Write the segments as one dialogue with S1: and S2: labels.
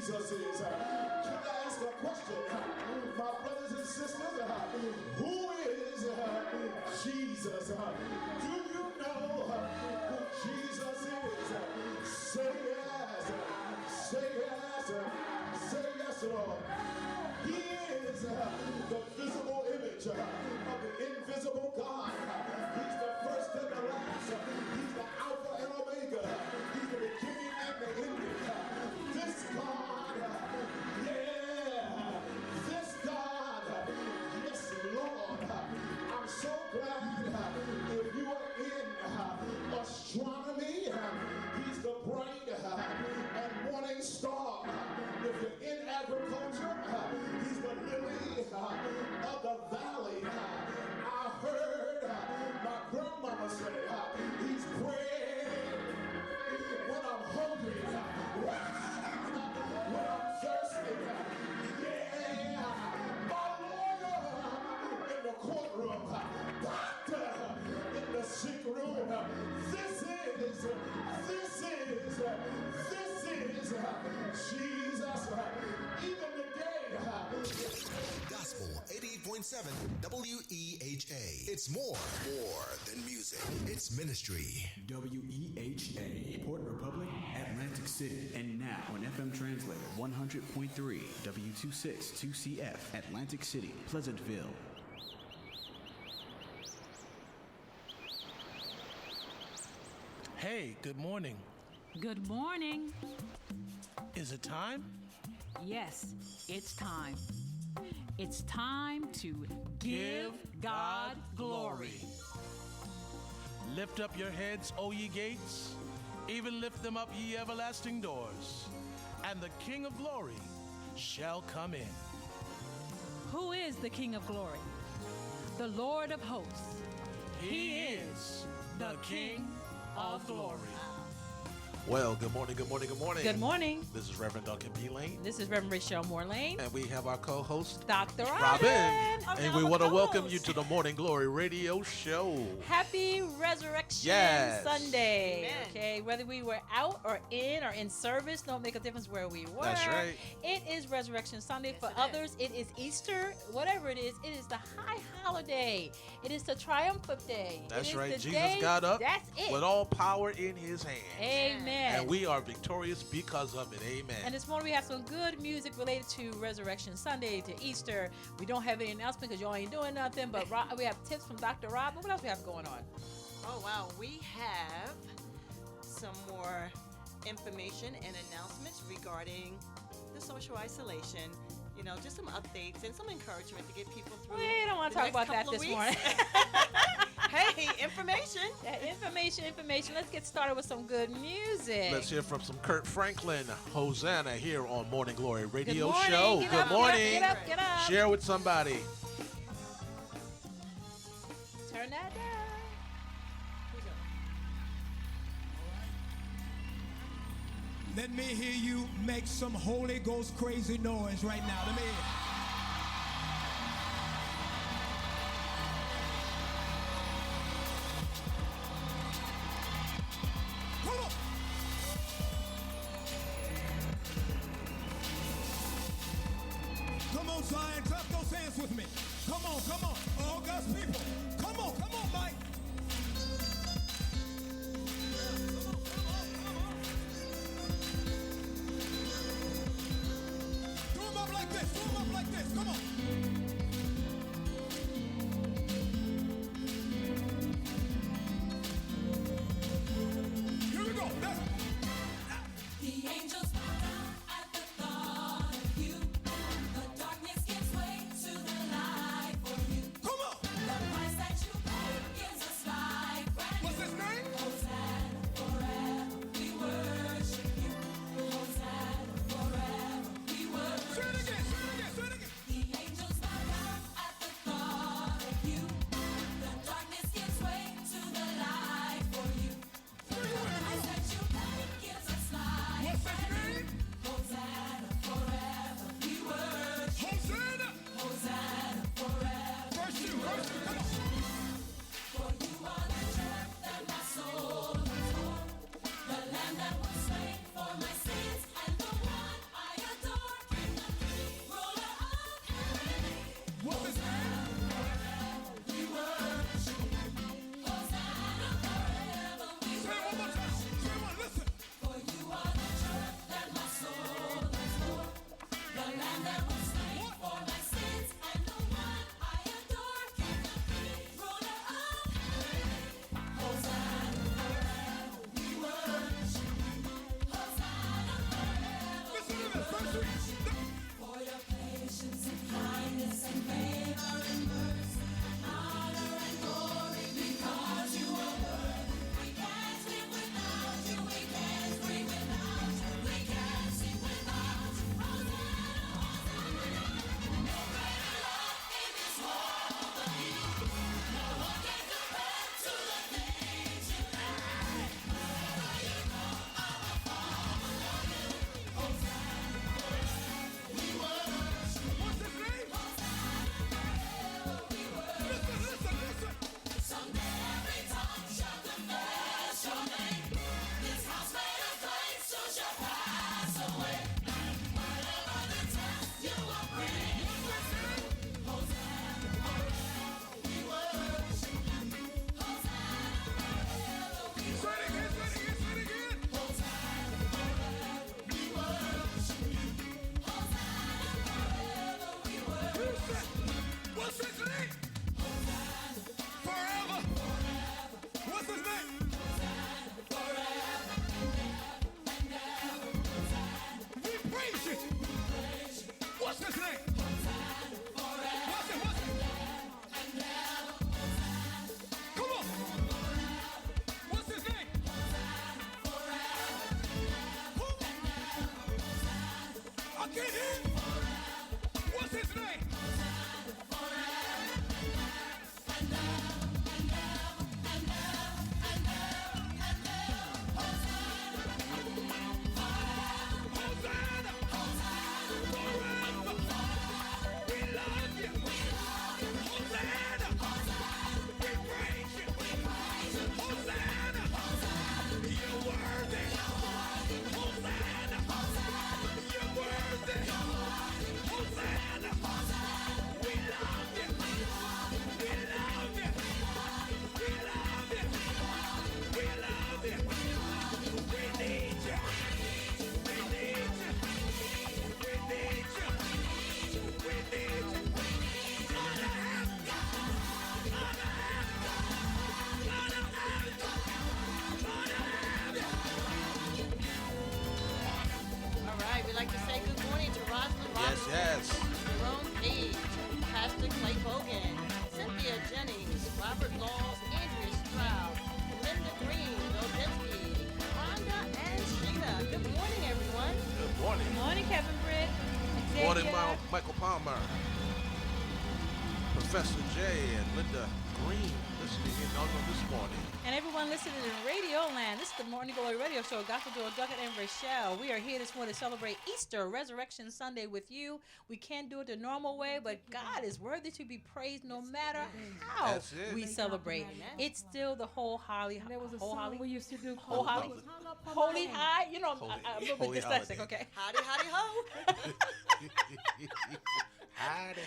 S1: Jesus is. Can I ask a question? My brothers and sisters, who is Jesus? Do you know who Jesus is? Say yes. Say yes. Say yes, Lord. He is the visible image of the invisible God. He's the first and the last. He's the Alpha and Omega. He's the beginning and the ending. This God, yeah, this God, yes, Lord. I'm so glad if you are in astronomy, he's the bright and morning star. If you're in agriculture, he's the lily of the valley. I heard my grandmama say, he's praying when I'm hungry, when I'm thirsty. Yeah, my lawyer in the courtroom, doctor in the sick room. This is Jesus. Even today.
S2: Gospel 88.7 WEHA. It's more than music. It's ministry.
S3: WEHA, Port Republic, Atlantic City. And now on FM translator 100.3 W26 2CF, Atlantic City, Pleasantville.
S4: Hey, good morning.
S5: Good morning.
S4: Is it time?
S5: Yes, it's time. It's time to give God glory.
S4: Lift up your heads, O ye gates, even lift them up, ye everlasting doors, and the King of glory shall come in.
S5: Who is the King of glory? The Lord of hosts.
S4: He is the King of glory.
S6: Well, good morning, good morning, good morning.
S5: Good morning.
S6: This is Reverend Duncan B. Lane.
S5: This is Reverend Rachel Moore Lane.
S6: And we have our co-host,
S5: Dr.
S6: Robin. And we want to welcome
S5: co-host.
S6: you to the Morning Glory Radio Show.
S5: Happy Resurrection Sunday. Amen. Okay, whether we were out or in service, don't make a difference where we were.
S6: That's right.
S5: It is Resurrection Sunday. For others, it is Easter. Whatever it is the high holiday. It is the triumphant day.
S6: That's right. Jesus got up with all power in his hand.
S5: Amen.
S6: And we are victorious because of it. Amen.
S5: And this morning we have some good music related to Resurrection Sunday, to Easter. We don't have any announcement because y'all ain't doing nothing, but we have tips from Dr. Rob. What else we have going on?
S7: Oh, wow. We have some more information and announcements regarding the social isolation. You know, just some updates and some encouragement to get people through.
S5: We don't want to talk about that this morning.
S7: Hey, information.
S5: Yeah, information. Let's get started with some good music.
S6: Let's hear from some Kurt Franklin, Hosanna, here on Morning Glory Radio
S5: Good morning.
S6: Show. Good morning.
S5: Get up.
S6: Share with somebody.
S5: Turn that down.
S8: Let me hear you make some Holy Ghost crazy noise right now. Let me hear it. Come on. Come on, Zion. Clap those hands with me. Come on. All God's people. Come on, Mike. Do 'em up like this. Come on. Here we go.
S9: The angels bow down at the thought of you. The darkness gives way to the light for you.
S8: Come on.
S9: The price that you pay gives us life brand new.
S8: What's his name?
S9: Hosanna forever, we worship you. Hosanna forever, we worship you.
S8: Say it again.
S9: The angels bow
S7: like to say good morning to Rosalind Robinson,
S6: Yes.
S7: Jerome Page, Pastor Clay Bogan, Cynthia Jennings, Robert Laws, Andrea Stroud, Linda Green, Bill Densky, Rhonda, and Sheena. Good morning, everyone.
S6: Good morning.
S5: Morning, Kevin Britt.
S6: Good morning,
S5: Xavier.
S6: Michael Palmer. Professor J and Linda Green listening in on this morning.
S5: And everyone listening in Radio Land, this is the Morning Glory Radio Show. Gospel Joe Duckett and Rachelle. We are here this morning to celebrate Easter, Resurrection Sunday with you. We can't do it the normal way, but God is worthy to be praised no matter how
S6: That's it.
S5: we celebrate. It's still the whole holy,
S10: There was a
S5: whole
S10: song
S5: holy,
S10: we used to do
S5: whole
S10: called
S5: holy,
S10: It Was Hung Up on
S5: holy
S10: My
S5: high. You know, I'm a little
S6: Holy
S5: bit dyslexic,
S6: holiday.
S5: okay?
S7: Howdy, howdy, ho.
S6: Howdy.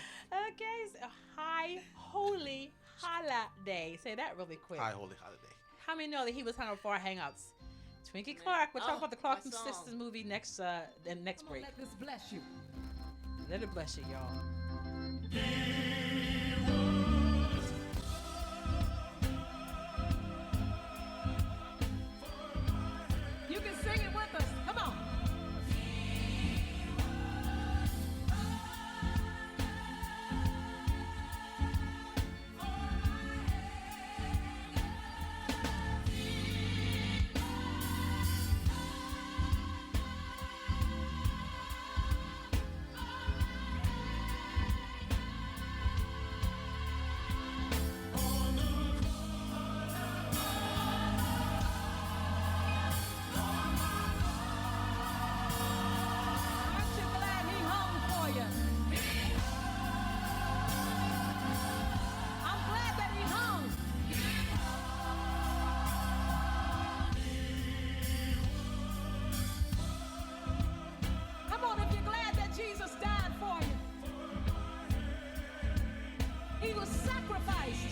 S5: Okay, so high holy holiday. Say that really quick.
S6: High holy holiday.
S5: How many know that he was hung up for our hangouts? Twinkie Clark. We'll talk
S7: Oh,
S5: about the Clark and
S7: my song.
S5: Sisters movie next next
S10: Come on,
S5: break.
S10: let this bless you.
S5: Let it bless you, y'all.
S10: You can sing it with us. Come on. Aren't you glad he hung for you? I'm glad that he hung. Come on, if you're glad that Jesus died for you. He was sacrificed.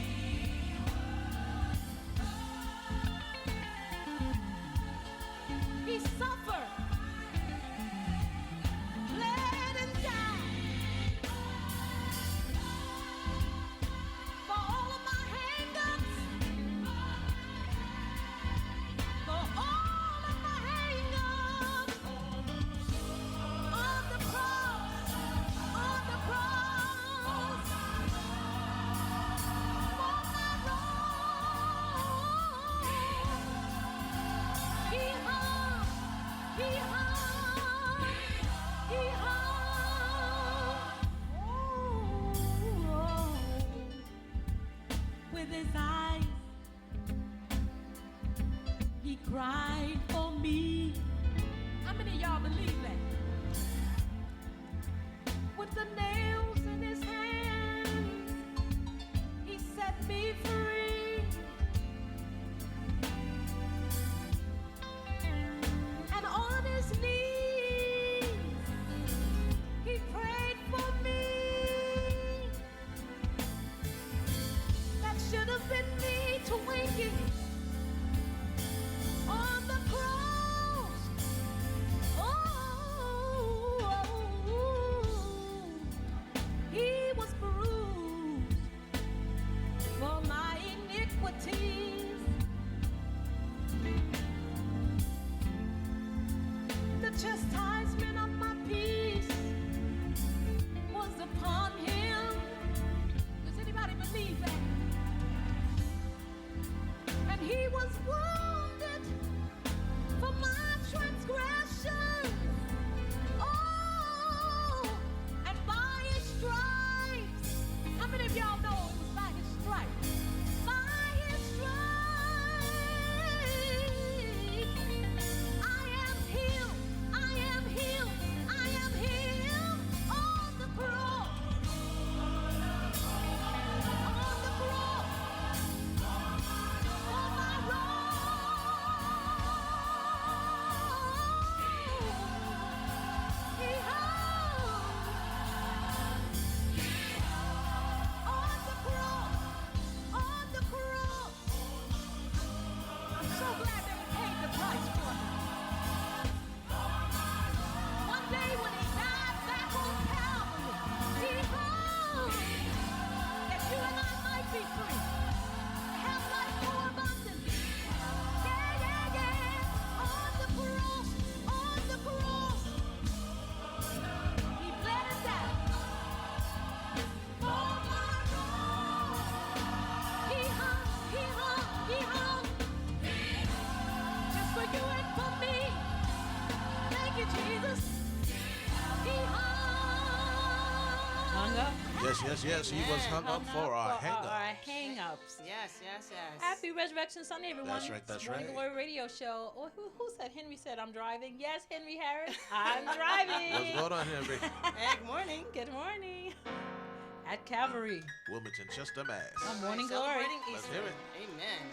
S10: He suffered. Bled and died for all of my hang-ups, for all of my hang-ups on the cross, for my wrong. He hung, he hung, he hung. Oh, with his eyes, he cried for me. How many of y'all believe that? With the nails in his hands, he set me free. And on his knees, he prayed for me. That should have been me twinkling on the cross. Oh, he was bruised for my iniquities. The chastisement of my peace was upon him. Does anybody believe that? And he was wounded for my transgressions. Oh, and by his stripes. How many of y'all know it was by his stripes? By his stripes, I am healed. I am healed.
S6: Yes. He was hung up for our hang-ups.
S5: Our hang-ups.
S7: Yes.
S5: Happy Resurrection Sunday, everyone.
S6: That's right, that's
S5: It's Morning
S6: right.
S5: Glory Radio Show. Oh, who said? Henry said, I'm driving. Yes, Henry Harris. I'm driving.
S6: What's going on, Henry?
S7: Hey, good morning.
S5: Good morning. At Calvary.
S6: Wilmington, Chester, Mass.
S5: On Morning Glory.
S7: Celebrating
S6: Let's
S7: Easter.
S6: hear it.
S7: Amen.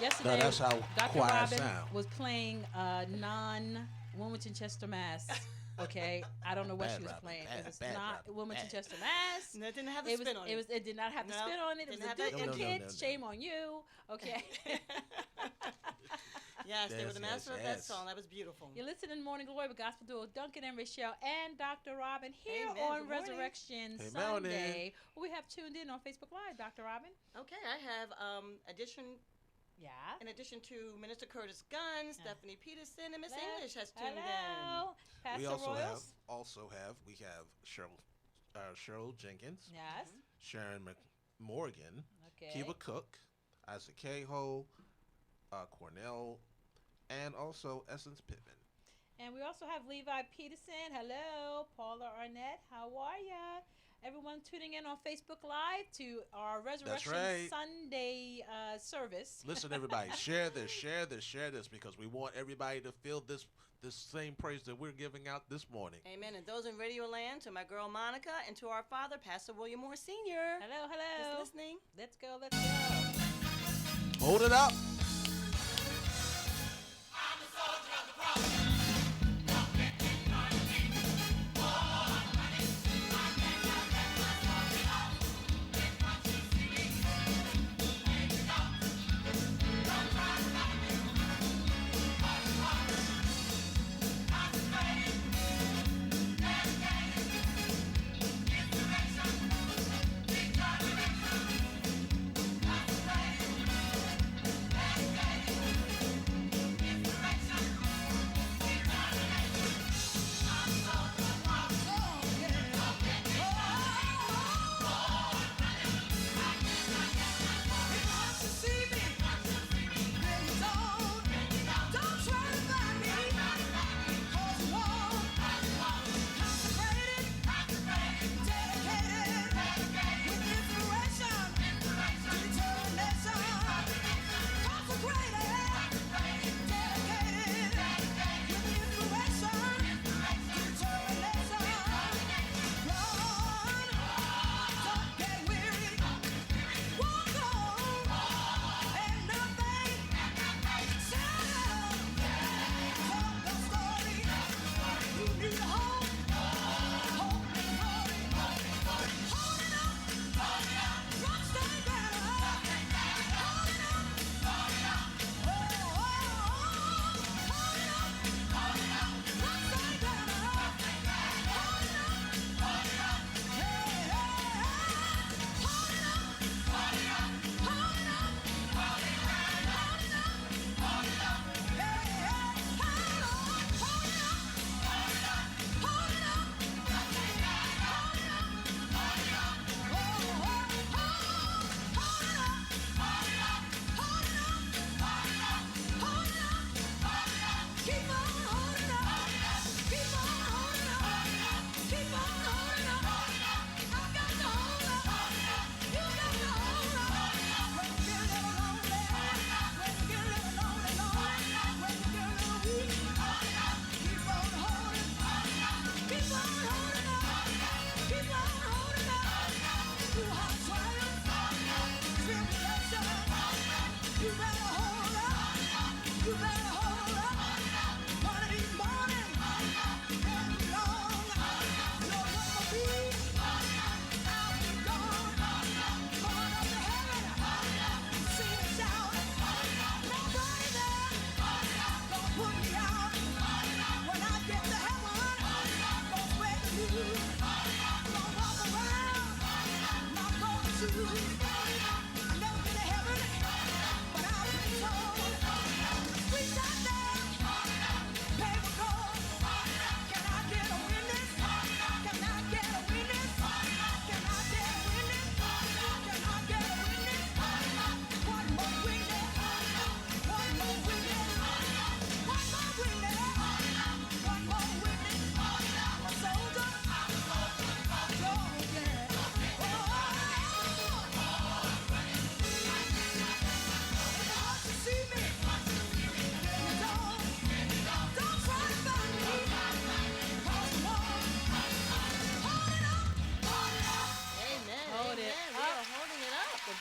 S5: Yesterday,
S6: No, that's how
S5: Dr.
S6: choir
S5: Robin
S6: sound.
S5: was playing non-Wilmington Chester Mass. Okay, I don't know what
S6: Bad
S5: she was
S6: Robin,
S5: playing
S6: bad,
S5: because it's
S6: bad
S5: not
S6: Robin,
S5: Wilmington
S6: bad.
S5: Chester Mass.
S7: No, it didn't have the
S5: It was.
S7: spin on it.
S5: It did not have the
S7: No,
S5: spin on it. It was
S7: didn't
S5: a
S7: have that
S5: Disney
S7: empty.
S5: kid.
S6: No.
S5: Shame on you. Okay.
S7: Yes, they were the master of that
S6: yes.
S7: song. That was beautiful.
S5: You're listening to Morning Glory with Gospel Duo Duncan and Rochelle and Dr. Robin here
S7: Amen.
S5: on
S7: Good morning.
S5: Resurrection
S6: Hey,
S5: Sunday. We have tuned in on Facebook Live, Dr. Robin.
S7: Okay, I have
S5: Yeah.
S7: in addition to Minister Curtis Gunn, Stephanie Peterson, and Miss
S5: Hello.
S7: English has tuned in.
S5: Hello. Pastor
S6: We
S5: Royals.
S6: we have Cheryl Jenkins,
S5: Yes.
S6: Sharon Morgan,
S5: Okay.
S6: Kiva Cook, Isaac Cahill, Cornell, and also Essence Pittman.
S5: And we also have Levi Peterson. Hello. Paula Arnett. How are ya? Everyone tuning in on Facebook Live to our Resurrection
S6: right.
S5: Sunday service.
S6: Listen, everybody, share this, because we want everybody to feel this same praise that we're giving out this morning.
S7: Amen. And those in Radio Land, to my girl Monica, and to our father, Pastor William Moore Sr.
S5: Hello, hello.
S7: Just listening.
S5: Let's go, let's go.
S6: Hold it up.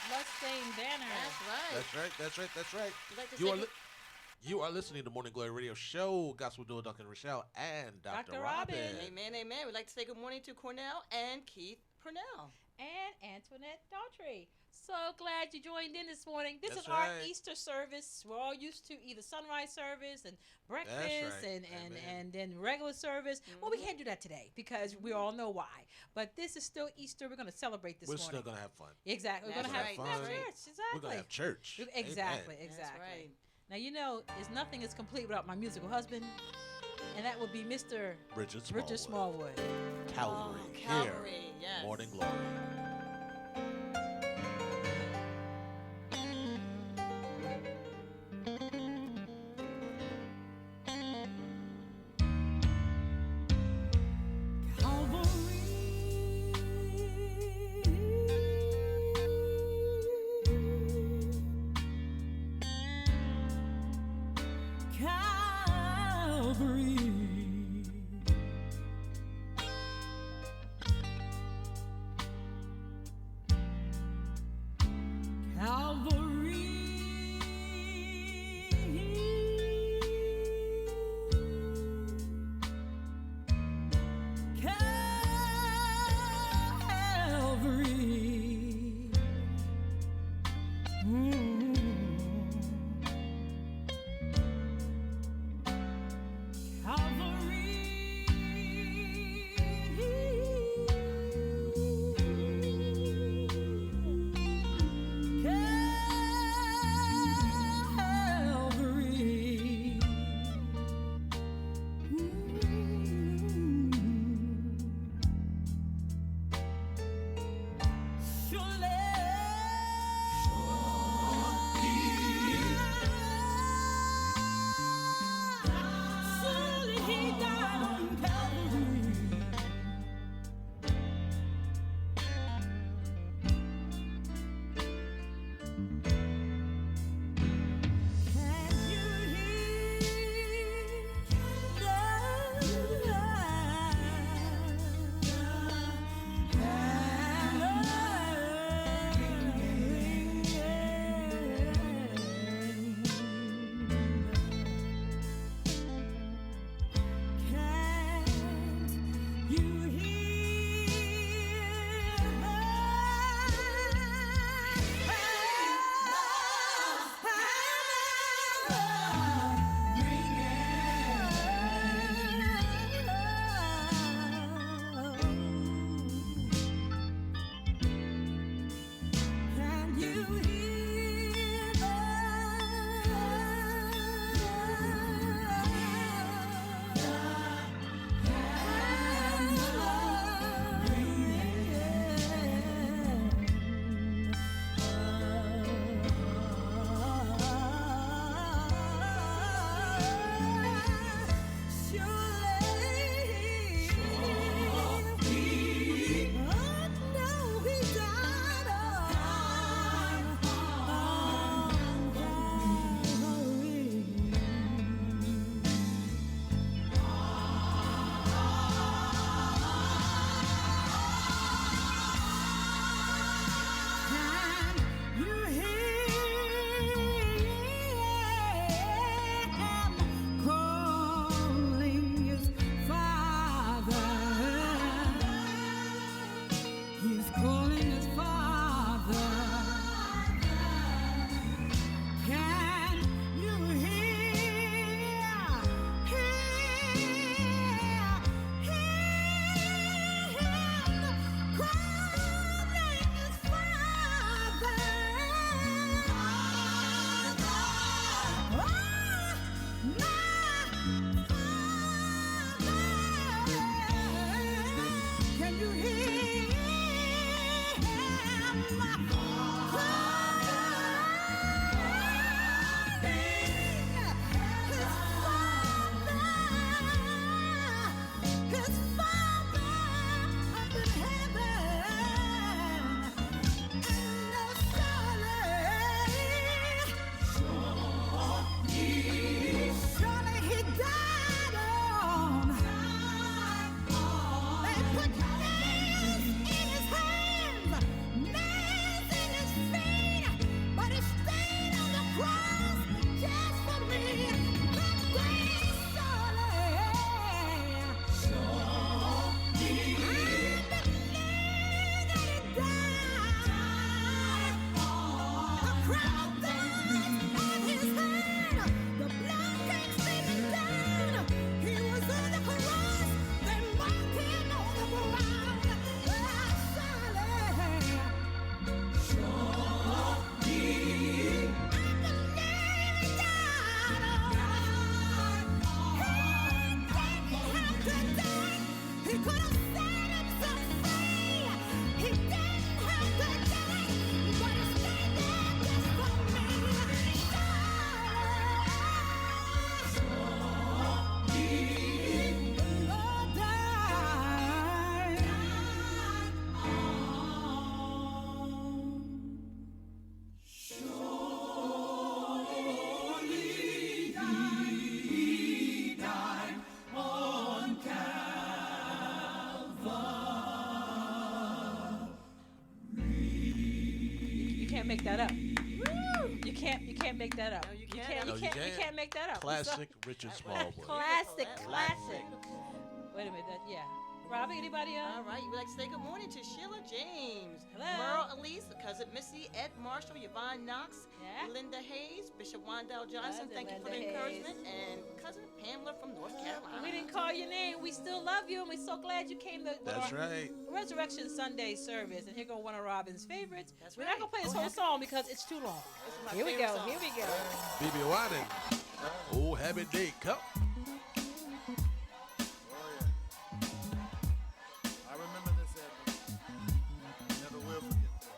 S5: Bloodstained Banner.
S7: That's right.
S6: That's right.
S7: You'd like to say
S6: You are listening to Morning Glory Radio Show, Gospel Duo Duncan Rochelle and Dr. Robin.
S7: Amen, amen. We'd like to say good morning to Cornell and Keith Purnell.
S5: And Antoinette Daughtry. So glad you joined in this morning. This
S6: That's
S5: is our
S6: right.
S5: Easter service. We're all used to either sunrise service and breakfast
S6: right.
S5: and then regular service. Well, we can't do that today because we all know why. But this is still Easter. We're going to celebrate this
S6: We're
S5: morning.
S6: still gonna have fun.
S5: Exactly. We're
S7: That's
S5: going to have
S7: right,
S5: fun.
S7: that's
S5: Have
S7: right.
S5: church. Exactly.
S6: We're gonna have church.
S5: Exactly.
S6: Amen.
S5: Exactly.
S7: right.
S5: Now, you know, nothing is complete without my musical husband, and that would be Mr.
S6: Richard Smallwood. Calvary.
S7: Oh,
S6: Here.
S7: Calvary, yes.
S6: Morning glory.
S9: Calvary.
S5: can't make that up. You can't make that up.
S7: No, you
S5: You
S7: can't.
S5: can't.
S6: No,
S5: You
S6: you
S5: can't. You
S6: can't.
S5: can't make that up.
S6: Classic Richard Smallwood.
S5: Classic.
S7: Beautiful.
S5: Classic. Wait a minute. Yeah. Robbie, anybody else?
S7: All right, we'd like to say good morning to Sheila James,
S5: Hello.
S7: Merle Elise, cousin Missy, Ed Marshall, Yvonne Knox,
S5: Yeah.
S7: Linda Hayes, Bishop Wandell Johnson.
S5: Cousin
S7: Thank you for the
S5: Linda
S7: encouragement, and cousin Pamela from North Carolina.
S5: We didn't call your name. We still love you, and we're so glad you came to
S6: That's
S5: our
S6: right.
S5: Resurrection Sunday service. And here go one of Robin's favorites.
S7: That's
S5: We're
S7: right.
S5: not gonna play this
S7: Oh,
S5: whole
S7: happy-
S5: song because it's too long.
S7: This is my
S5: Here we
S7: favorite
S5: go.
S7: song.
S5: Here we go.
S6: BB Watson. Oh, happy day come.
S1: I remember this, Edmund. Never will forget this.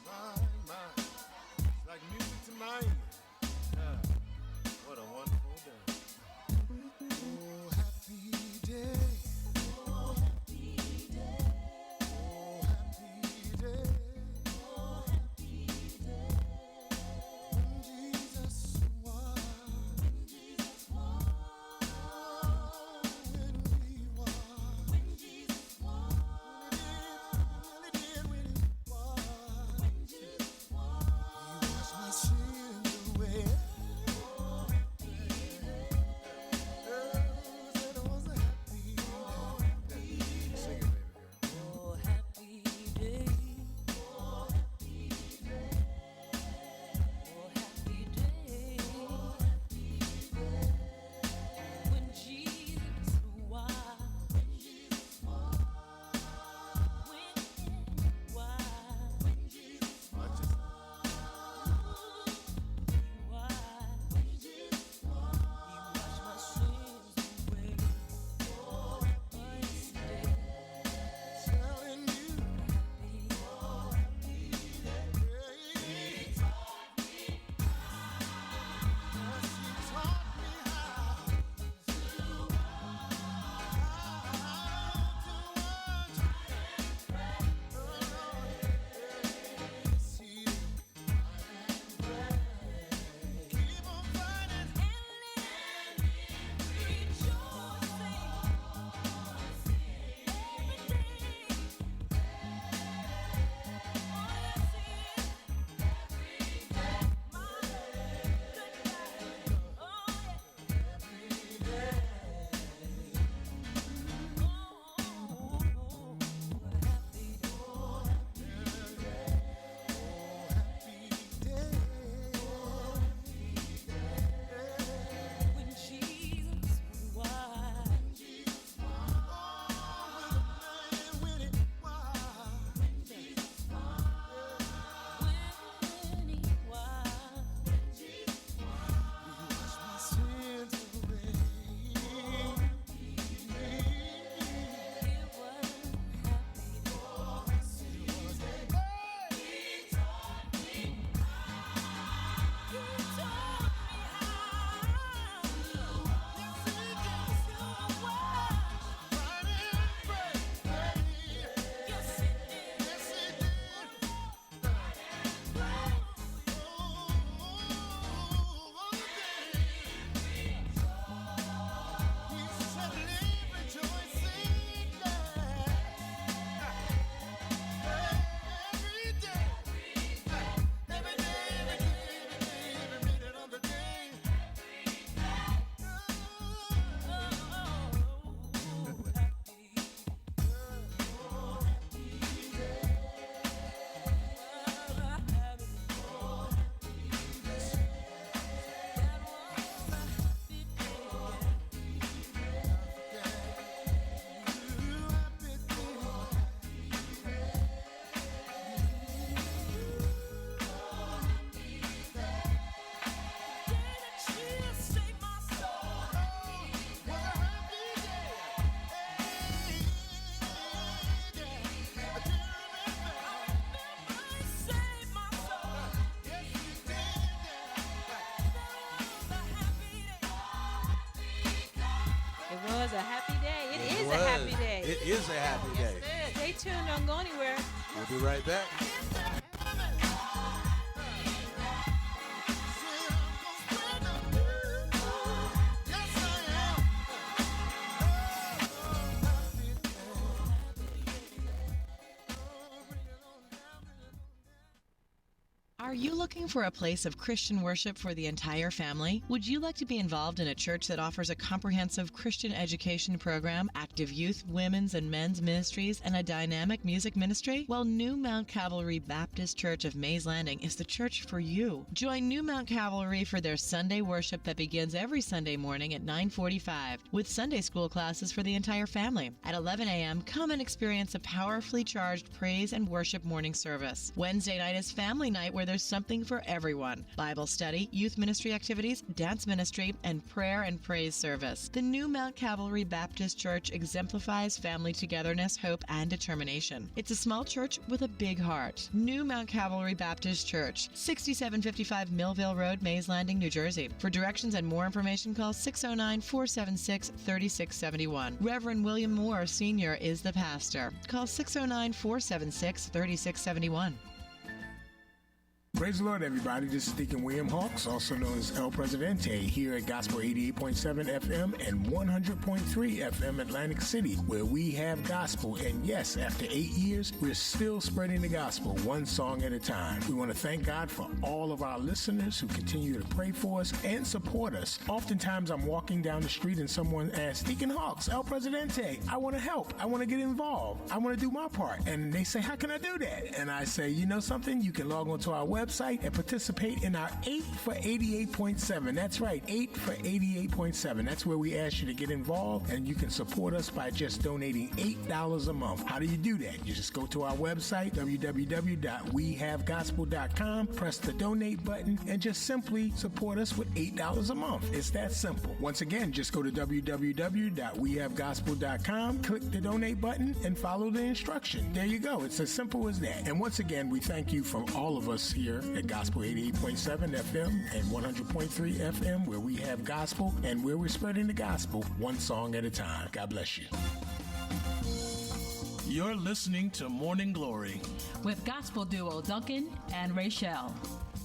S1: My. It's like music to my ears. Yeah. What a wonderful day. Oh, happy day. Oh, happy day. Oh, happy day. Oh, happy day. When Jesus was. When Jesus was. When we were. When Jesus was. When he did, when he was. When Jesus was. He washed my sins away. Oh, happy day. It was a happy day. Sing it, baby girl.
S9: Oh, happy day. Oh, happy day. Oh, happy day. Oh, happy day. When Jesus was. When Jesus was. When Jesus was.
S1: I just
S9: When Jesus was. He washed my sins away. Oh, yes, he did.
S1: telling you.
S9: Oh, happy
S1: He taught me how keep on fighting.
S9: When Jesus was. When he was. It was happy. He taught me how to watch. Yes, it did.
S5: It was a happy day. It is
S6: was.
S5: a happy day.
S6: It is a happy day.
S5: Stay tuned. Don't go anywhere.
S6: We'll be right back.
S11: Are you looking for a place of Christian worship for the entire family? Would you like to be involved in a church that offers a comprehensive Christian education program, active youth, women's, and men's ministries, and a dynamic music ministry? Well, New Mount Calvary Baptist Church of Mays Landing is the church for you. Join New Mount Calvary for their Sunday worship that begins every Sunday morning at 9:45, with Sunday school classes for the entire family. At 11 a.m., come and experience a powerfully charged praise and worship morning service. Wednesday night is family night, where there's something for everyone. Bible study, youth ministry activities, dance ministry, and prayer and praise service. The New Mount Calvary Baptist Church exemplifies family togetherness, hope, and determination. It's a small church with a big heart. New Mount Calvary Baptist Church, 6755 Millville Road, Mays Landing, New Jersey. For directions and more information, call 609-476-3671. Reverend William Moore, Sr. is the pastor. Call 609-476-3671.
S12: Praise the Lord, everybody. This is Deacon William Hawks, also known as El Presidente, here at Gospel 88.7 FM and 100.3 FM Atlantic City, where we have gospel. And yes, after 8 years, we're still spreading the gospel one song at a time. We want to thank God for all of our listeners who continue to pray for us and support us. Oftentimes, I'm walking down the street and someone asks, Deacon Hawks, El Presidente, I want to help. I want to get involved. I want to do my part. And they say, how can I do that? And I say, you know something? You can log on to our website and participate in our 8 for 88.7. That's right, 8 for 88.7. That's where we ask you to get involved, and you can support us by just donating $8 a month. How do you do that? You just go to our website, www.wehavegospel.com, press the donate button, and just simply support us with $8 a month. It's that simple. Once again, just go to www.wehavegospel.com, click the donate button, and follow the instruction. There you go. It's as simple as that. And once again, we thank you from all of us here at Gospel 88.7 FM and 100.3 FM, where we have gospel and where we're spreading the gospel one song at a time. God bless you.
S4: You're listening to Morning Glory
S10: with gospel duo Duncan and Rachel.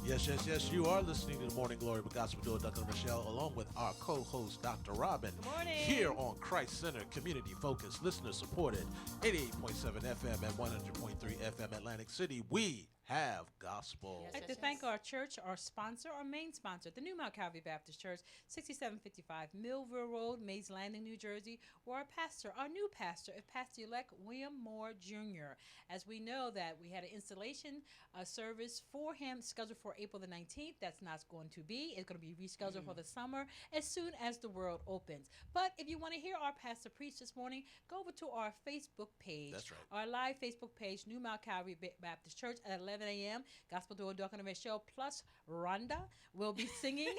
S6: Yes, yes, yes. You are listening to the Morning Glory with Gospel Duo Duncan and Michelle, along with our co-host, Dr. Robin.
S5: Good morning.
S6: Here on Christ Center, community focused, listener supported, 88.7 FM and 100.3 FM Atlantic City. We have gospel.
S5: I'd like to thank our church, our sponsor, our main sponsor, the New Mount Calvary Baptist Church, 6755 Millville Road, Mays Landing, New Jersey, where our pastor, our new pastor, is Pastor-elect William Moore Jr. As we know that we had an installation service for him scheduled for April the 19th. That's not going to be. It's going to be rescheduled for the summer as soon as the world opens. But if you want to hear our pastor preach this morning, go over to our Facebook page. That's right. Our live Facebook page, New Mount Calvary Baptist Church at 11 a.m. Gospel duo Duncan and Michelle plus Rhonda will be singing.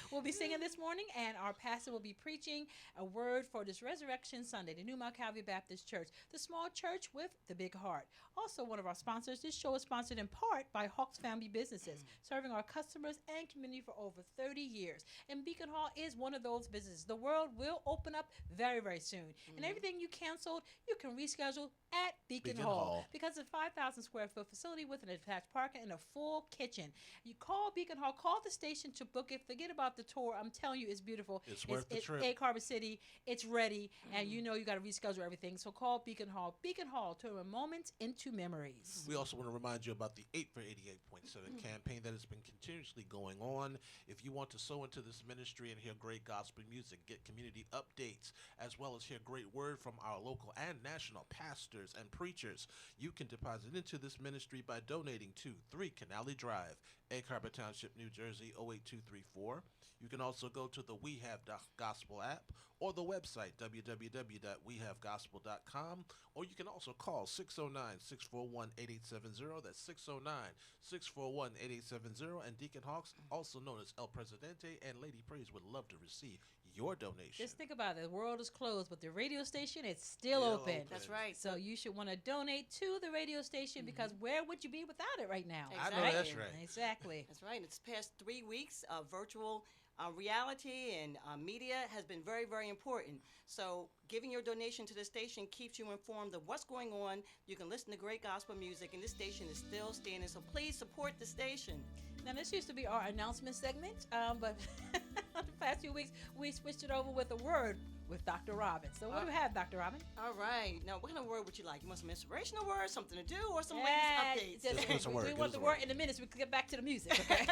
S5: We'll be singing this morning, and our pastor will be preaching a word for this Resurrection Sunday, the New Mount Calvary Baptist Church, the small church with the big heart. Also, one of our sponsors, this show is sponsored in part by Hawks Family Businesses, serving our customers and community for over 30 years. And Beacon Hall is one of those businesses. The world will open up very, very soon. And everything you canceled, you can reschedule at Beacon Hall. Because it's a 5,000 square foot facility with an attached parking and a full kitchen. You call Beacon Hall, call the station to book it. Forget about the tour. I'm telling you, it's beautiful.
S6: It's worth the trip.
S5: Egg Harbor City. It's ready, and you know you got to reschedule everything. So call Beacon Hall. Beacon Hall, turning moments into memories.
S6: We also want to remind you about the 8 for 88.7 campaign that has been continuously going on. If you want to sow into this ministry and hear great gospel music, get community updates, as well as hear great word from our local and national pastors and preachers, you can deposit into this ministry by donating to 3 Canale Drive, Egg Harbor Township, New Jersey, 08234. You can also go to the We Have Gospel app or the website, www.wehavegospel.com, or you can also call 609-641-8870. That's 609-641-8870. And Deacon Hawks, also known as El Presidente and Lady Praise, would love to receive your donation.
S5: Just think about it. The world is closed, but the radio station is still open.
S7: That's right.
S5: So you should want to donate to the radio station because where would you be without it right now?
S7: Exactly.
S6: I know that's right.
S5: Exactly.
S7: That's right. It's past 3 weeks of virtual reality and media has been very, very important. So giving your donation to the station keeps you informed of what's going on. You can listen to great gospel music, and this station is still standing. So please support the station.
S5: Now, this used to be our announcement segment, but the past few weeks, we switched it over with a word with Dr. Robin. So what do we have, Dr. Robin?
S7: All right. Now, what kind of word would you like? You want some inspirational words, something to do, or some
S5: Yeah,
S7: latest updates?
S6: Just give us a word,
S5: We
S6: give
S5: want
S6: us
S5: the
S6: a
S5: word
S6: word.
S5: in a minute so we can get back to the music, okay?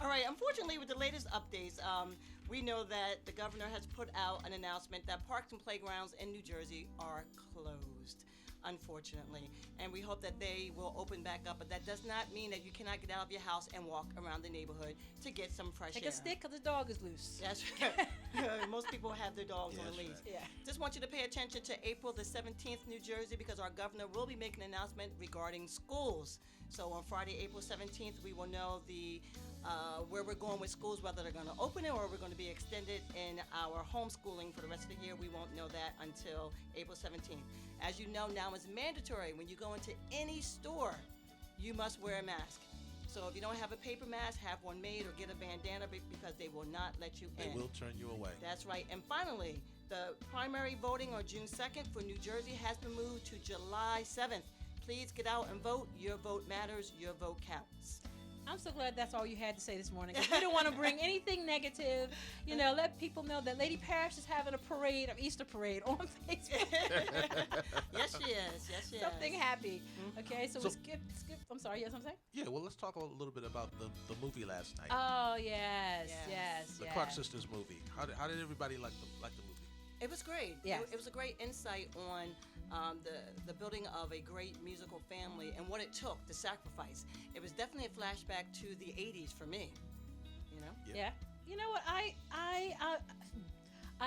S7: All right. Unfortunately, with the latest updates, we know that the governor has put out an announcement that parks and playgrounds in New Jersey are closed, unfortunately. And we hope that they will open back up, but that does not mean that you cannot get out of your house and walk around the neighborhood to get some fresh
S5: Take
S7: air.
S5: a stick because the dog is loose.
S7: That's right. Most people have their dogs
S6: Yeah,
S7: on a
S6: that's
S7: leash.
S6: right.
S5: Yeah.
S7: Just want you to pay attention to April the 17th, New Jersey, because our governor will be making an announcement regarding schools. So on Friday, April 17th, we will know the where we're going with schools, whether they're going to open it or we're going to be extended in our homeschooling for the rest of the year. We won't know that until April 17th. As you know, now it's mandatory when you go into any store, you must wear a mask. So if you don't have a paper mask, have one made or get a bandana because they will not let you
S6: They
S7: in.
S6: will turn you away.
S7: That's right. And finally, the primary voting on June 2nd for New Jersey has been moved to July 7th. Please get out and vote. Your vote matters. Your vote counts.
S5: I'm so glad that's all you had to say this morning. 'Cause we don't want to bring anything negative. You know, let people know that Lady Parrish is having a parade, an Easter parade on Facebook.
S7: Yes, she is. Yes, she
S5: Something
S7: is.
S5: happy. Okay, so,
S6: So-
S5: we skip. I'm sorry. Yes, I'm saying.
S6: Yeah, well, let's talk a little bit about the movie last night.
S5: Oh yes,
S7: Yes.
S5: yes,
S6: The
S5: yes.
S6: Clark Sisters movie. How did everybody like the movie?
S7: It was great.
S5: Yes.
S7: It was a great insight on the building of a great musical family and what it took, the sacrifice. It was definitely a flashback to the 80s for me. You know?
S5: Yeah. You know what? I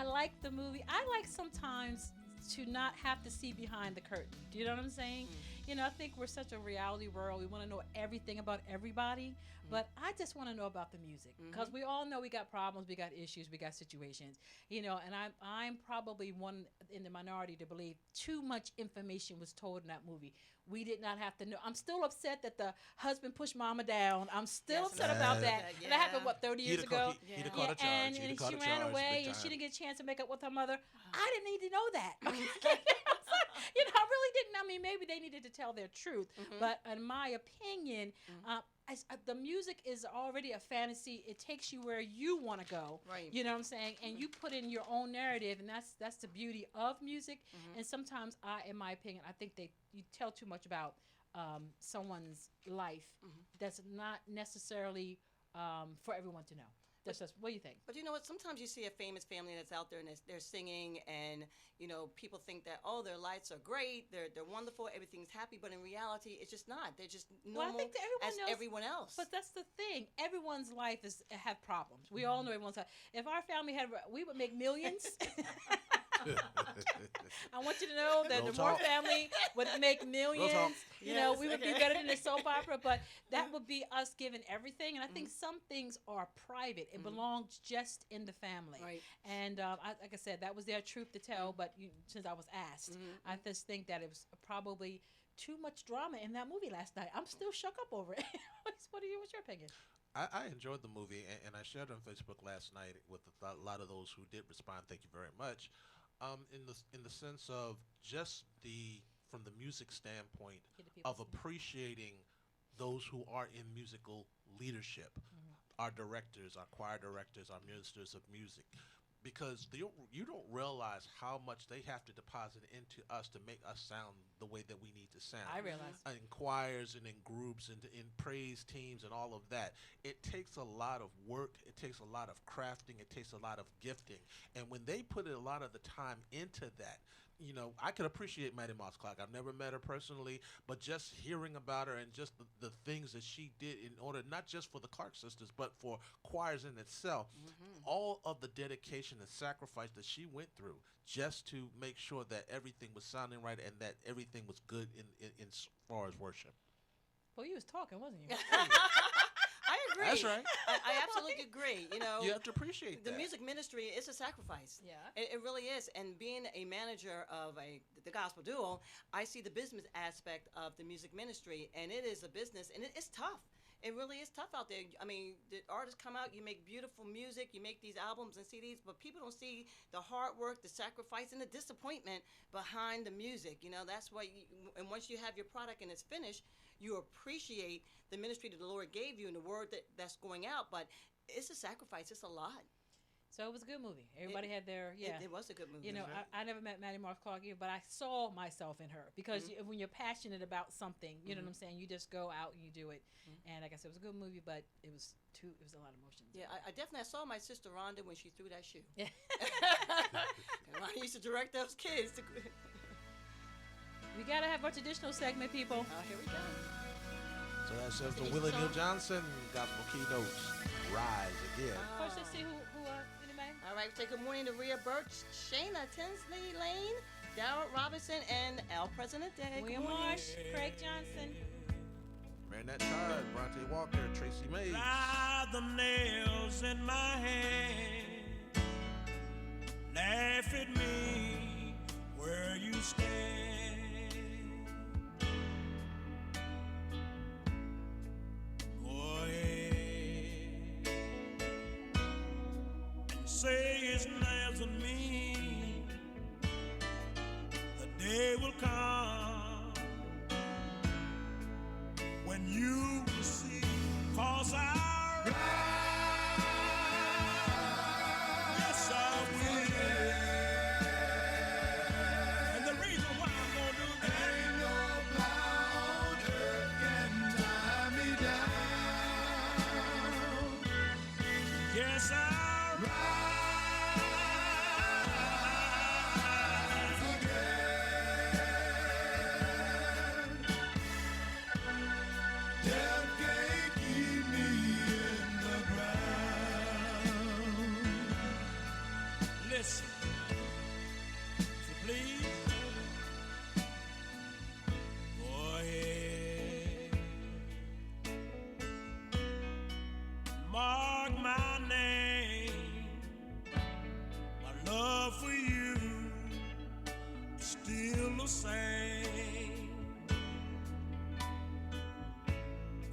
S5: like the movie. I like sometimes to not have to see behind the curtain. Do you know what I'm saying? You know, I think we're such a reality world. We want to know everything about everybody, but I just want to know about the music because we all know we got problems, we got issues, we got situations. You know, and I'm probably one in the minority to believe too much information was told in that movie. We did not have to know. I'm still upset that the husband pushed mama down. I'm still
S7: Yes,
S5: upset
S6: and
S5: about
S7: that-
S5: that.
S7: yeah.
S5: And that happened, what, 30 years
S6: He'd have
S5: ago?
S6: caught- he'd have caught a charge.
S5: And,
S6: He'd have
S5: and
S6: caught
S5: she
S6: a
S5: ran
S6: charge
S5: away
S6: big
S5: and she
S6: time.
S5: didn't get a chance to make up with her mother. I didn't need to know that. You know, I really didn't. I mean, maybe they needed to tell their truth. But in my opinion, the music is already a fantasy. It takes you where you want to go.
S7: Right.
S5: You know what I'm saying? And you put in your own narrative, and that's the beauty of music. And sometimes in my opinion, I think you tell too much about someone's life that's not necessarily for everyone to know. That's just, what do you think?
S7: But you know what? Sometimes you see a famous family that's out there and they're singing, and you know people think that their lives are great, they're wonderful, everything's happy, but in reality, it's just not. They're just normal
S5: Well, I think that
S7: as
S5: knows,
S7: everyone else.
S5: But that's the thing. Everyone's life have problems. We all know everyone's life. If our family we would make millions. I want you to know that
S6: Real
S5: the Moore
S6: talk.
S5: family would make millions.
S6: talk.
S5: You know,
S7: Yes,
S5: we would be
S7: okay.
S5: better than a soap opera, but that would be us giving everything. And I think some things are private. It belongs just in the family.
S7: Right.
S5: And like I said, that was their truth to tell. But since I was asked, I just think that it was probably too much drama in that movie last night. I'm still shook up over it. What's your opinion?
S6: I enjoyed the movie, and I shared it on Facebook last night with a lot of those who did respond. Thank you very much. In the sense of just from the music standpoint of appreciating those who are in musical leadership, our directors, our choir directors, our ministers of music, because you don't realize how much they have to deposit into us to make us sound the way that we need to sound.
S5: I realize.
S6: In choirs and in groups and in praise teams and all of that. It takes a lot of work. It takes a lot of crafting. It takes a lot of gifting. And when they put a lot of the time into that, you know, I could appreciate Maddie Moss Clark. I've never met her personally, but just hearing about her and just the things that she did in order, not just for the Clark sisters, but for choirs in itself, all of the dedication and sacrifice that she went through just to make sure that everything was sounding right and that everything was good in as far as worship.
S5: Well, you was talking, wasn't you?
S7: I agree.
S6: That's right.
S7: I absolutely agree. You know,
S6: You have to appreciate
S7: the
S6: that.
S7: music ministry is a sacrifice.
S5: Yeah.
S7: It really is. And being a manager of the gospel duo, I see the business aspect of the music ministry, and it is a business, and it's tough. It really is tough out there. I mean, the artists come out, you make beautiful music, you make these albums and CDs, but people don't see the hard work, the sacrifice, and the disappointment behind the music. You know, that's why, and once you have your product and it's finished, you appreciate the ministry that the Lord gave you and the word that's going out, but it's a sacrifice. It's a lot.
S5: So it was a good movie. Everybody had their
S7: It was a good movie.
S5: You know, I never met Maddie Moss Clark either, but I saw myself in her because when you're passionate about something, you know what I'm saying. You just go out and you do it. And like I said, it was a good movie, but it was a lot of emotions.
S7: Yeah, I definitely saw my sister Rhonda when she threw that shoe. Yeah. Rhonda used to direct those kids.
S5: We gotta have our traditional segment, people.
S7: Here we go.
S6: So that says the Willie Neal Johnson Gospel Keynotes Rise Again.
S5: First, let's see who anybody.
S7: All right, we say good morning to Rhea Birch, Shayna Tinsley Lane, Darrell Robinson, and El Presidente.
S5: William Marsh, Craig Johnson.
S6: Marinette Todd, Bronte Walker, Tracy Mays.
S8: Drive the nails in my hand. Laugh at me where you stand. Go ahead and say his nails on me. The day will come when you will see, 'cause I'll rise. Yes, I will. And the reason why I'm gonna do that, ain't no cloud can tie me down. Yes, I'll rise again. Death can't keep me in the ground. Listen, if you please, go ahead. Mark my name. My love for you is still the same.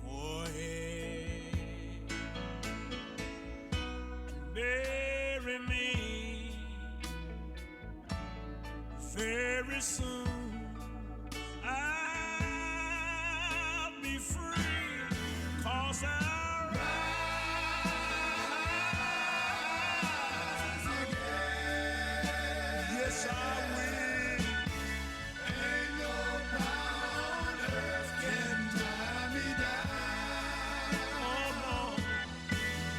S8: Go ahead and bury me very soon. I'll be free, 'cause I'll rise again. Yes, I will. Ain't no power on earth can tie me down. Oh, no.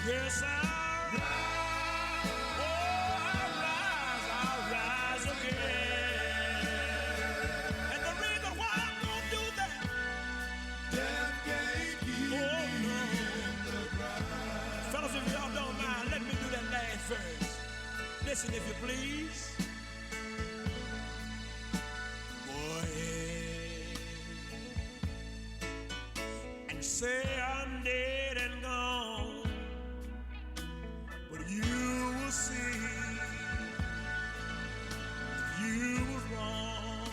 S8: Yes, I'll rise. Oh, I'll rise again. And the reason why I'm gonna do that, death can't keep me in the ground. Fellas, if y'all don't mind, let me do that last verse. Listen, if you please. Go ahead and say I'm dead and gone, but you will see you was wrong.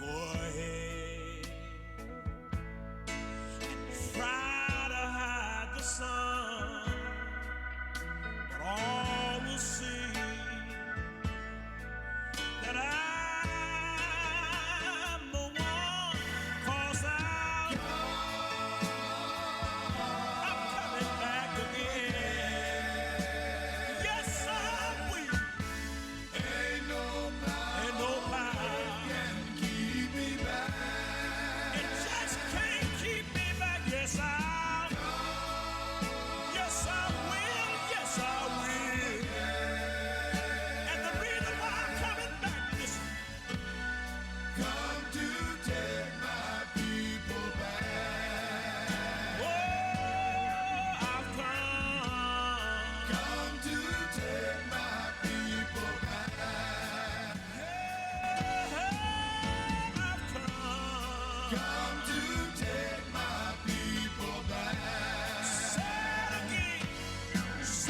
S8: Go ahead and try to hide the sun, but all will see that I'm the one, 'cause I'm coming back again. Yes, I will. Ain't no power can keep me back. It just can't keep me back. Yes, yes, I will. Yes, I will. And the reason why I'm coming back, listen. Come to take my people back. Oh, I've come. Come to take my people back. Yeah, I've come. Come to take my people back. Say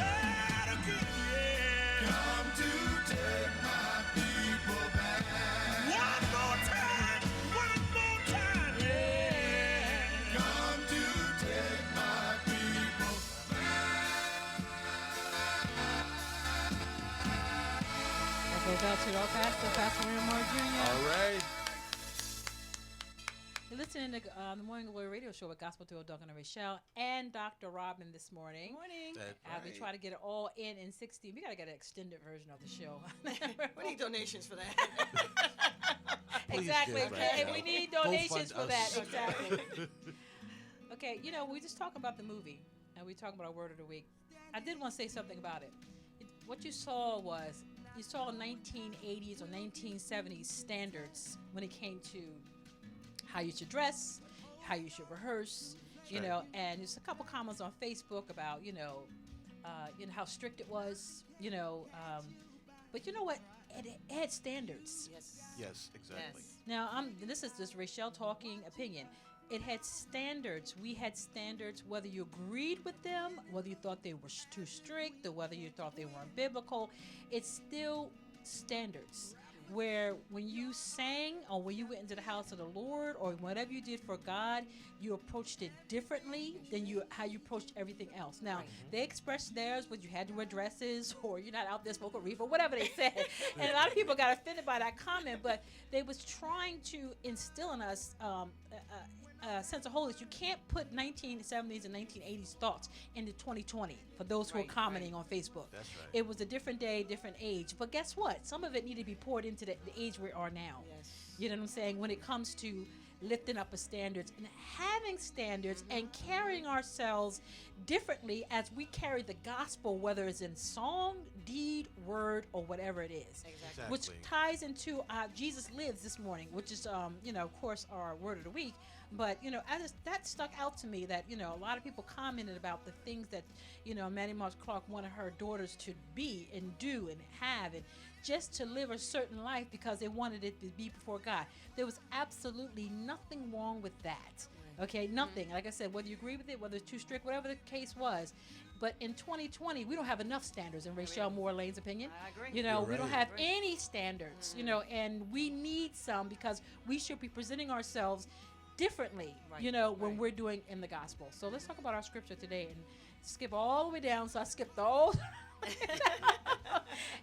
S8: it again, yeah. Come to take my people back. One more time, yeah. Come to take my people
S5: That goes out to our pastor, Pastor William Moore Jr.
S6: All right.
S5: You're listening to the Morning Glory Radio Show with Gospel Duo Duncan and Rachelle and Dr. Robin this morning.
S7: Morning.
S5: We try to get it all in 60. We got to get an extended version of the show.
S7: We need donations for that.
S5: Exactly.
S6: give,
S5: Okay,
S6: right?
S5: we need
S6: Go
S5: donations
S6: fund
S5: for that.
S6: us.
S5: Exactly. Okay, we just talking about the movie, and we talking about our word of the week. I did want to say something about it. What you saw 1980s or 1970s standards when it came to how you should dress, how you should rehearse, and there's a couple comments on Facebook about, how strict it was, but you know what? It had standards.
S6: Yes, exactly.
S7: Yes.
S5: Now, this is just Rachelle talking opinion. It had standards. We had standards, whether you agreed with them, whether you thought they were too strict, or whether you thought they weren't biblical. It's still standards. Where when you sang or when you went into the house of the Lord or whatever you did for God, you approached it differently than how you approached everything else. Now, they expressed theirs, but you had to wear dresses or you're not out there smoking reefer, whatever they said. And a lot of people got offended by that comment, but they was trying to instill in us sense of holiness. You can't put 1970s and 1980s thoughts into 2020 for those who are commenting on Facebook.
S6: That's right.
S5: It was a different day, different age. But guess what? Some of it needed to be poured into the age we are now.
S7: Yes.
S5: You know what I'm saying? When it comes to lifting up a standards and having standards and carrying ourselves differently as we carry the gospel, whether it's in song, deed, word, or whatever it is.
S7: Exactly.
S5: Which ties into Jesus Lives this morning, which is, of course, our word of the week. But, that stuck out to me that, a lot of people commented about the things that, Maddie Moss Clark wanted her daughters to be and do and have and just to live a certain life because they wanted it to be before God. There was absolutely nothing wrong with that. Okay, nothing. Like I said, whether you agree with it, whether it's too strict, whatever the case was. But in 2020, we don't have enough standards, in Rachelle Moore Lane's opinion.
S7: I agree.
S5: We
S6: You're
S5: don't
S6: right.
S5: have any standards, and we need some because we should be presenting ourselves differently, when we're doing in the gospel. So let's talk about our scripture today and skip all the way down. So I skipped all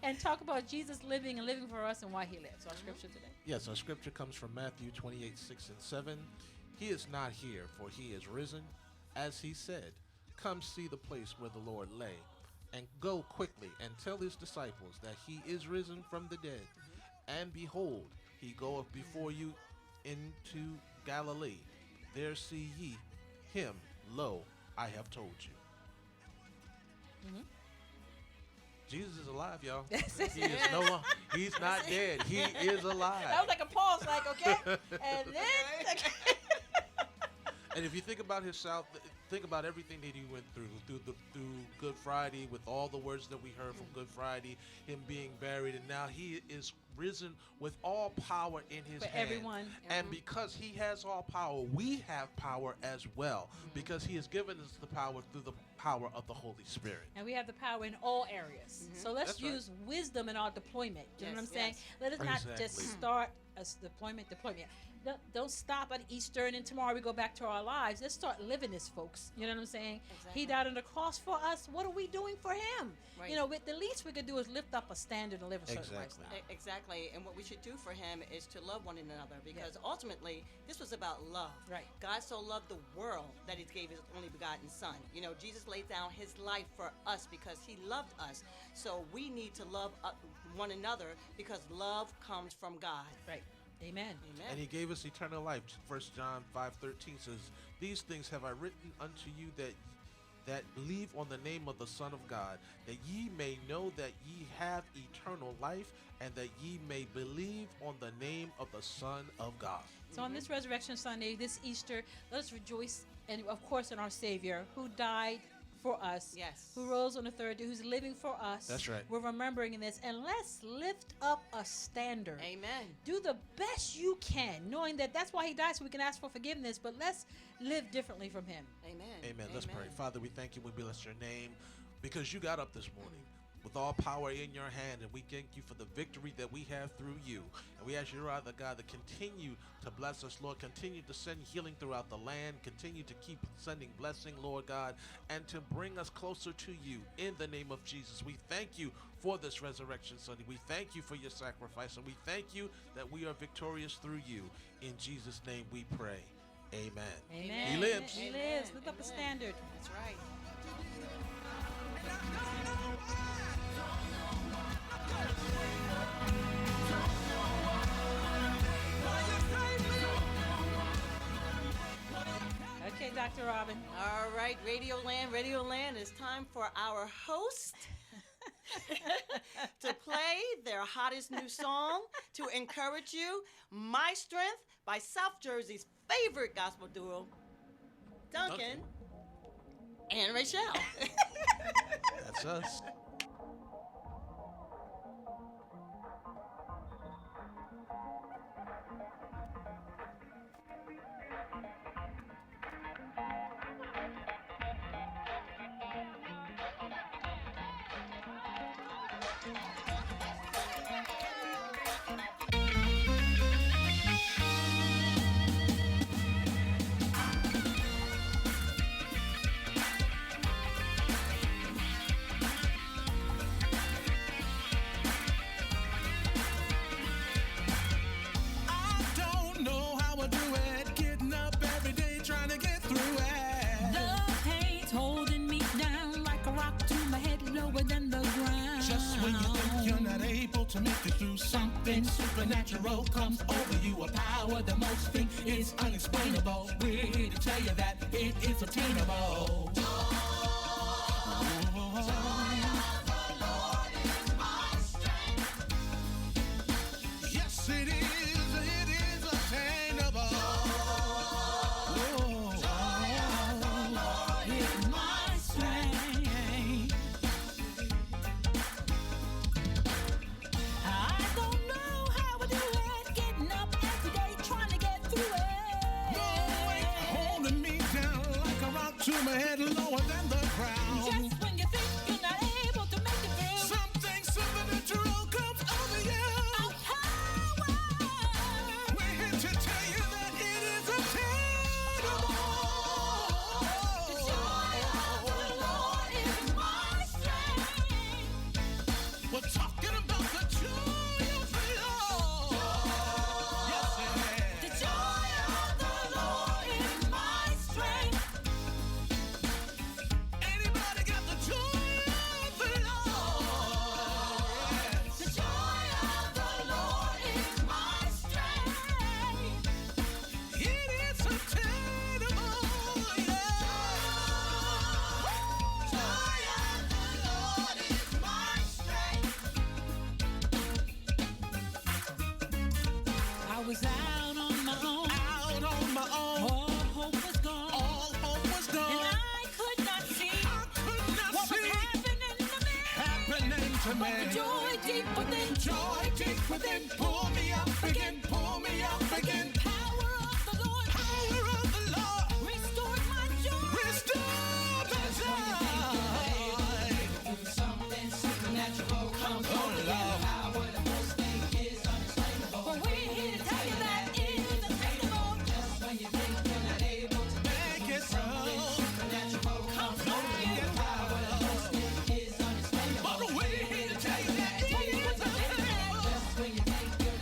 S5: and talk about Jesus living and living for us and why he lives. So our scripture today.
S6: Yes, our scripture comes from Matthew 28, 6 and 7. He is not here, for he is risen. As he said, come see the place where the Lord lay, and go quickly and tell his disciples that he is risen from the dead. And behold, he goeth before you into Galilee. There see ye him. Lo, I have told you. Jesus is alive, y'all. He is no longer. He's not dead. He is alive.
S5: That was like a pause, like, okay. And then
S6: And if you think about think about everything that he went through Good Friday, with all the words that we heard from Good Friday, him being buried, and now he is risen with all power in his
S5: for
S6: hand.
S5: everyone.
S6: And because he has all power, we have power as well, because he has given us the power through the power of the Holy Spirit.
S5: And we have the power in all areas. So let's
S6: That's right.
S5: use wisdom in our deployment. You know what I'm saying?
S7: Yes.
S5: Let us not
S6: Exactly.
S5: just start a deployment. Don't stop at Easter and then tomorrow we go back to our lives. Let's start living this, folks. You know what I'm saying?
S7: Exactly.
S5: He died on the cross for us. What are we doing for him?
S7: Right.
S5: The least we could do is lift up a standard and live a certain
S6: Exactly.
S5: lifestyle.
S7: Exactly, and what we should do for him is to love one another, because ultimately this was about love.
S5: Right.
S7: God so loved the world that he gave his only begotten son. Jesus laid down his life for us because he loved us. So we need to love one another because love comes from God.
S5: Right. Amen.
S7: Amen.
S6: And he gave us eternal life. 1 John 5:13 says, these things have I written unto you that believe on the name of the Son of God, that ye may know that ye have eternal life, and that ye may believe on the name of the Son of God.
S5: So on this Resurrection Sunday, this Easter, let us rejoice, and of course in our Savior who died for us,
S7: Yes.
S5: who rose on the third day, who's living for us.
S6: That's right.
S5: We're remembering in this, and let's lift up a standard.
S7: Amen.
S5: Do the best you can, knowing that that's why he died, so we can ask for forgiveness, but let's live differently from him.
S7: Amen.
S6: Amen. Let's pray. Father, we thank you. We bless your name because you got up this morning with all power in your hand, and we thank you for the victory that we have through you. And we ask you, Father God, to continue to bless us, Lord. Continue to send healing throughout the land. Continue to keep sending blessing, Lord God, and to bring us closer to you in the name of Jesus. We thank you for this Resurrection Sunday. We thank you for your sacrifice, and we thank you that we are victorious through you. In Jesus' name we pray. Amen.
S5: Amen.
S6: He lives.
S5: He lives. Lift up a standard.
S7: That's right.
S5: Okay, Dr. Robin.
S7: All right, Radio Land, it's time for our host to play their hottest new song to encourage you, My Strength by South Jersey's favorite gospel duo, Duncan and Rachel.
S6: That's us.
S4: I don't know how I do it, getting up every day trying to get through it.
S9: The pain's holding me down like a rock to my head, lower than the ground.
S4: Just when you think you're not able to make it through, something supernatural comes over you. A power that most think is unexplainable. We're here to tell you that it is obtainable. Yes, it is attainable.
S9: It's my strength. I don't know how I do it, getting up every day trying to get through it.
S4: No weight holding me down like a rock to my head, lower than the ground.
S9: Just when you think you're not able to make it through,
S4: Something supernatural comes over you.
S9: a power.
S4: We're here to tell you that it is obtainable.
S9: The joy of the Lord is my strength.
S4: We're talking about the joy of the Lord. Yes, it
S9: The
S4: is.
S9: joy of the Lord is my strength.
S4: Anybody got the joy of the Lord?
S9: The joy of the Lord is my strength.
S4: It is obtainable. Yeah.
S9: Joy of the Lord is my strength. I was out on my own.
S4: Out on my own,
S9: All hope was gone.
S4: all hope was
S9: And
S4: gone.
S9: I could not see
S4: I could not
S9: what was
S4: see
S9: happening to me.
S4: happening to
S9: But the
S4: me.
S9: joy deep within,
S4: Joy deep within, pull me up again, pull me up again.
S9: power of the Lord
S4: Power of the Lord,
S9: restored my joy.
S4: restore the joy.
S9: Something supernatural comes
S4: Oh, Lord.
S9: Power the most thing is unexplainable. But we're here to tell you that it is attainable. Just when you think you're not able to
S4: Make it so.
S9: supernatural comes
S4: Make it
S9: Power the most thing is unexplainable.
S4: But we're here to tell you that it is
S9: Just
S4: obtainable.
S9: when you think you're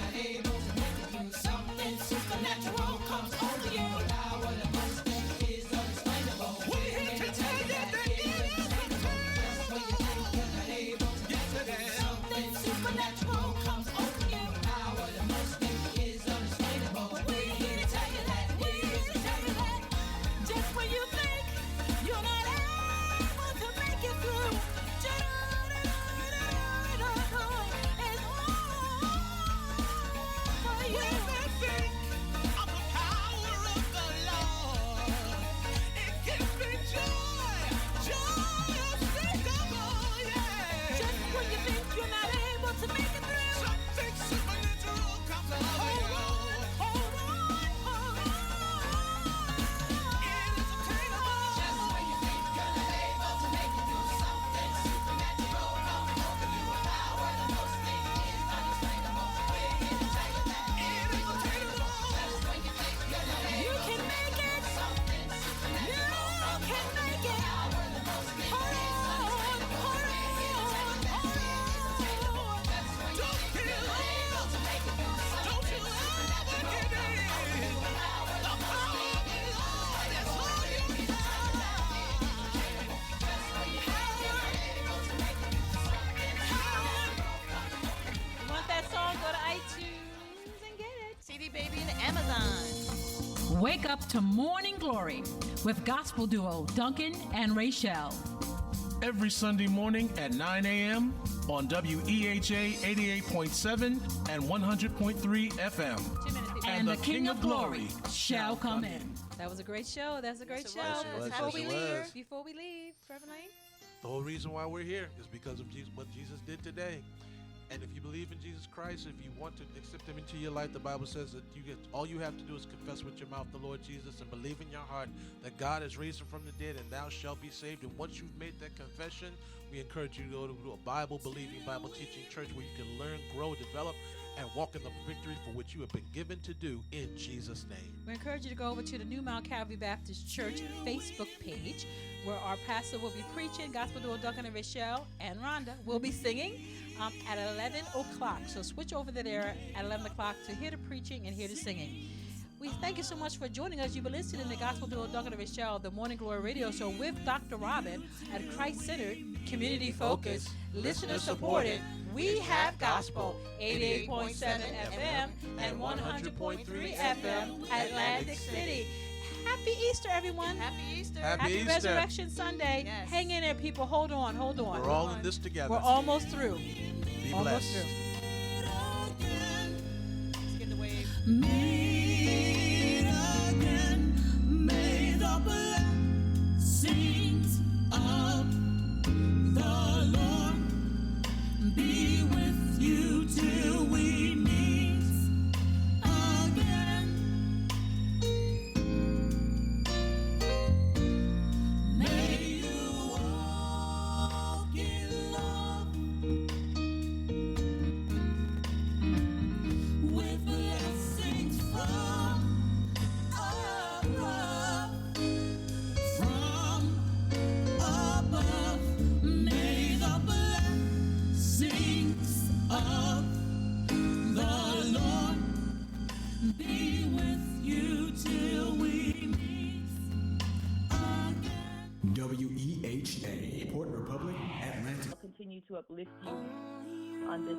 S13: Wake up to Morning Glory with gospel duo Duncan and Rachel.
S4: Every Sunday morning at 9 a.m. on WEHA 88.7 and 100.3 FM.
S13: And the King of Glory shall come in.
S5: That was a great show. That's a great show. Before we leave, Reverend Lane.
S6: The whole reason why we're here is because of Jesus, what Jesus did today. And if you believe in Jesus Christ, if you want to accept him into your life, the Bible says that all you have to do is confess with your mouth the Lord Jesus and believe in your heart that God has raised him from the dead and thou shalt be saved. And once you've made that confession, we encourage you to go to a Bible-believing, Bible-teaching church where you can learn, grow, develop, and walk in the victory for which you have been given to do in Jesus' name.
S5: We encourage you to go over to the New Mount Calvary Baptist Church Facebook page, where our pastor will be preaching. Gospel duo Duncan and Rachel and Rhonda will be singing at 11 o'clock. So switch over there at 11 o'clock to hear the preaching and hear the singing. We thank you so much for joining us. You've been listening to Gospel duo Duncan and Rachel, the Morning Glory Radio Show with Dr. Robin at Christ-centered, community-focused, listener-supported. We have gospel, 88.7 FM and 100.3 FM, Atlantic City. Happy Easter, everyone.
S7: Happy Easter.
S6: Happy Easter.
S5: Resurrection Sunday.
S7: Yes.
S5: Hang in there, people. Hold on.
S6: We're all in this together.
S5: We're almost through.
S6: Be
S5: Almost
S6: blessed.
S5: through.
S7: Let's get the wave.
S8: Meet again, may the blessings of the Lord be with you till we meet again. May you walk in love with blessings from above. From above, may the blessings of the Lord be with you till we meet again.
S3: WEHA, Port Republic, Atlantic.
S14: Continue to uplift you on this